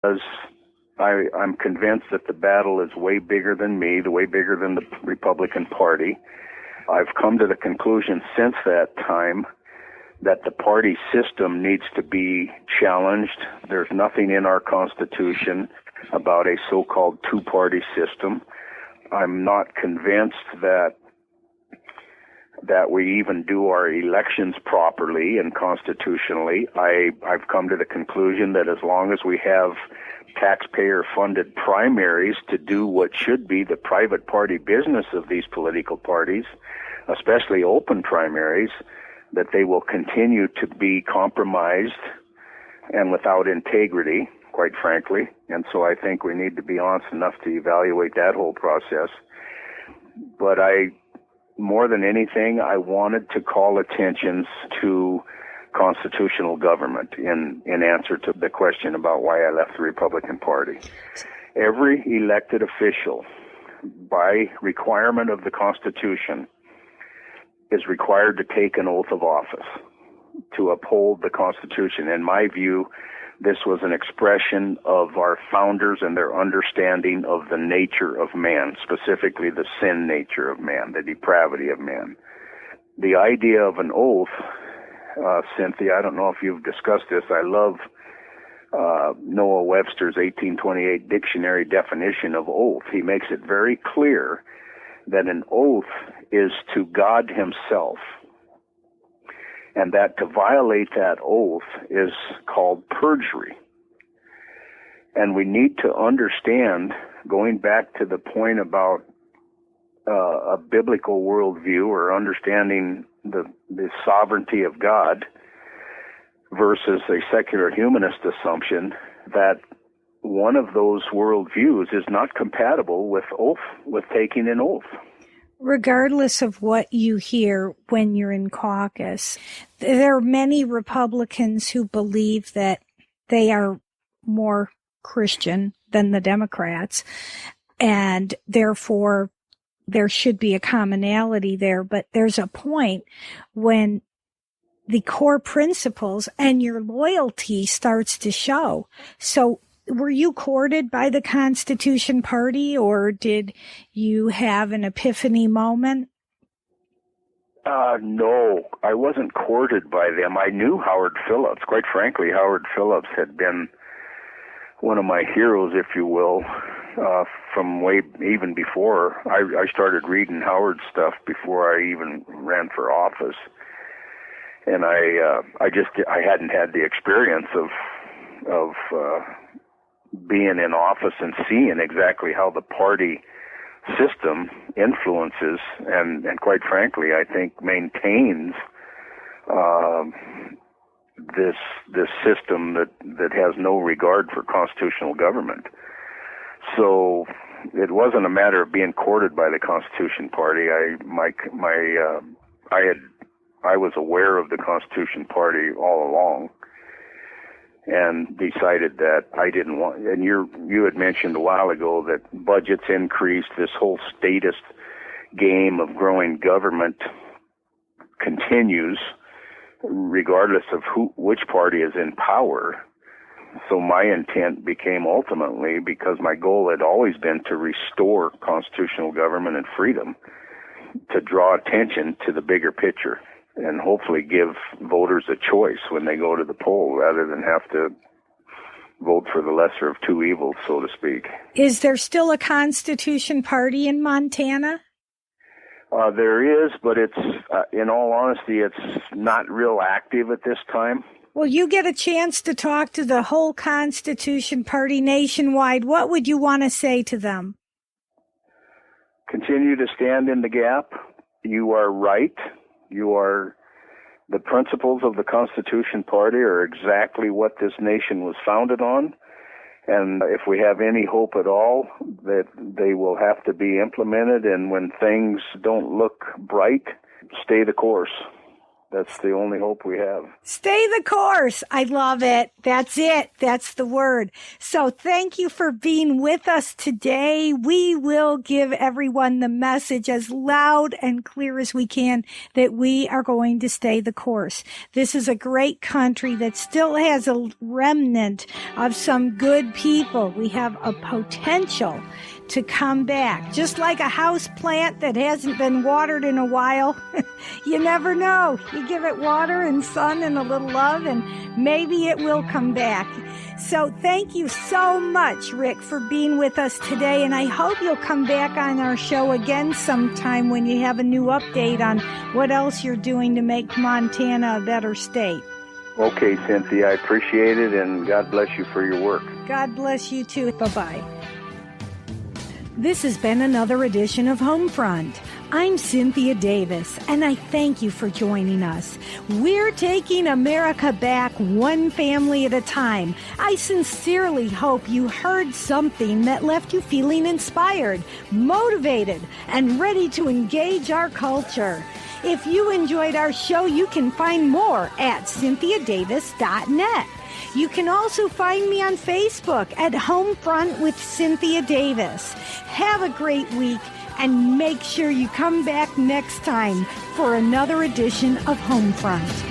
Because I'm convinced that the battle is way bigger than me, way bigger than the Republican Party. I've come to the conclusion since that time that the party system needs to be challenged. There's nothing in our Constitution about a so-called two-party system. I'm not convinced that we even do our elections properly and constitutionally. I've come to the conclusion that as long as we have taxpayer-funded primaries to do what should be the private party business of these political parties, especially open primaries, that they will continue to be compromised and without integrity, quite frankly. And so I think we need to be honest enough to evaluate that whole process. But more than anything, I wanted to call attention to constitutional government in answer to the question about why I left the Republican Party. Every elected official, by requirement of the Constitution, is required to take an oath of office to uphold the Constitution. In my view, this was an expression of our founders and their understanding of the nature of man, specifically the sin nature of man, the depravity of man. The idea of an oath, Cynthia, I don't know if you've discussed this. I love Noah Webster's 1828 dictionary definition of oath. He makes it very clear that an oath is to God himself, and that to violate that oath is called perjury. And we need to understand, going back to the point about a biblical worldview or understanding the sovereignty of God versus a secular humanist assumption, that one of those worldviews is not compatible with taking an oath. Regardless of what you hear when you're in caucus, there are many Republicans who believe that they are more Christian than the Democrats, and therefore there should be a commonality there. But there's a point when the core principles and your loyalty starts to show. So were you courted by the Constitution Party, or did you have an epiphany moment? No, I wasn't courted by them. I knew Howard Phillips. Quite frankly, Howard Phillips had been one of my heroes, if you will, from even before. I started reading Howard's stuff before I even ran for office. And I hadn't had the experience of being in office and seeing exactly how the party system influences and quite frankly, I think maintains this system that has no regard for constitutional government. So it wasn't a matter of being courted by the Constitution Party. I was aware of the Constitution Party all along, and decided that I didn't want. And you had mentioned a while ago that budgets increased. This whole statist game of growing government continues, regardless of which party is in power. So my intent became ultimately, because my goal had always been to restore constitutional government and freedom, to draw attention to the bigger picture and hopefully give voters a choice when they go to the poll rather than have to vote for the lesser of two evils, so to speak. Is there still a Constitution Party in Montana? There is, but it's, in all honesty, it's not real active at this time. Well, you get a chance to talk to the whole Constitution Party nationwide. What would you want to say to them? Continue to stand in the gap. You are right. The principles of the Constitution Party are exactly what this nation was founded on. And if we have any hope at all, that they will have to be implemented. And when things don't look bright, stay the course. That's the only hope we have. Stay the course. I love it. That's it. That's the word. So thank you for being with us today. We will give everyone the message as loud and clear as we can that we are going to stay the course. This is a great country that still has a remnant of some good people. We have a potential to come back. Just like a house plant that hasn't been watered in a while. You never know. You give it water and sun and a little love, and maybe it will come back. So thank you so much, Rick, for being with us today, and I hope you'll come back on our show again sometime when you have a new update on what else you're doing to make Montana a better state. Okay, Cynthia, I appreciate it, and God bless you for your work. God bless you too. Bye-bye. This has been another edition of Homefront. I'm Cynthia Davis, and I thank you for joining us. We're taking America back one family at a time. I sincerely hope you heard something that left you feeling inspired, motivated, and ready to engage our culture. If you enjoyed our show, you can find more at cynthiadavis.net. You can also find me on Facebook at Homefront with Cynthia Davis. Have a great week, and make sure you come back next time for another edition of Homefront.